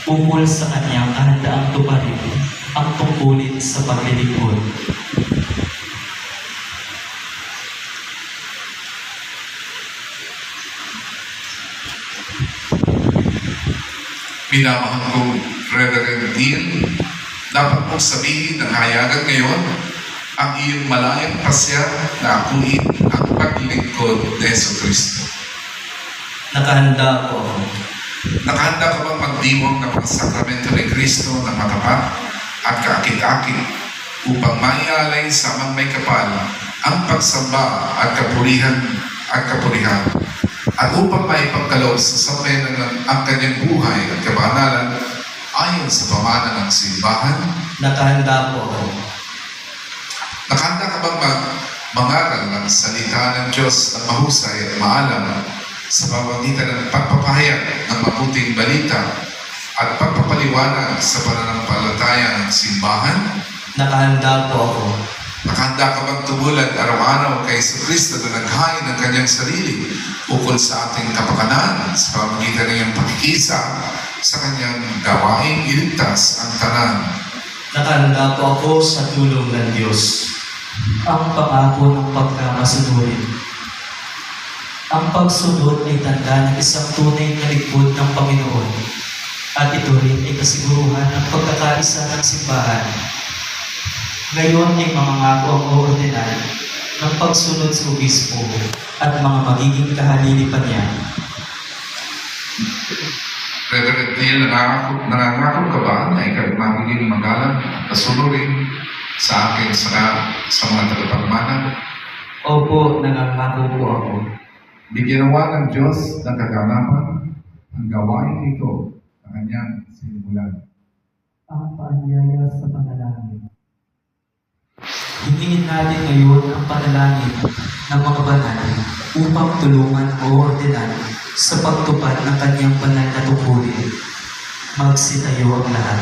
ukol sa kanyang kahandaang tuparin ang tungkulin sa paglilingkod. Minamahal kong Reverend Dean, dapat mong sabihin ng hayagan ngayon ang iyong malayang pasya na akuin ang paglilingkod ni Jesucristo. Nakahanda po ako. Nakahanda ka bang magdiwang ng mga sakramento ni Kristo na matapat at kaakit-akit upang maialay sa amang may kapal ang pagsamba at kapurihan at upang maipagkaloob sa sambayanan ang kanyang buhay at kabanalan ayon sa pamana ng simbahan? Nakahanda po ako. Nakahanda ka bang mangaral ng salita ng Diyos na mahusay at maalam sa pamamagitan ng pagpapahayag ng mabuting balita at pagpapaliwanag sa pananampalataya ng simbahan? Nakahanda po ako. Nakahanda ka bang tumulad araw-araw kay Jesucristo na naghain ng kanyang sarili ukol sa ating kapakanan sa pamamagitan ng iyong pakikisa sa kanyang gawaing iligtas ang tanan? Nakahanda po ako sa tulong ng Diyos. Ang pangako ng pagkamasunurin. Ang pagsunod ay tanda ng isang tunay na lingkod ng Panginoon. At ito rin ay kasiguruhan ng pagkakaisa ng simbahan. Ngayon ay mangangako ang oordinal ng pagsunod sa obispo at mga magiging kahalilipan niya. Reverend Neil, nangangako ka ba na ikaw magiging magalang at kasunurin sa akin sa mga tagapagmana? Opo, nangangako po ako. Bigyan ng Diyos ng kaganapan ang gawain ito sa kanyang sinimulan. Ang paanyaya sa panalangin. Hingin natin ngayon ang panalangin ng mga banal upang tulungan o ordinal sa pagtupad ng kanyang banal na tungkulin. Magsitayo ang lahat.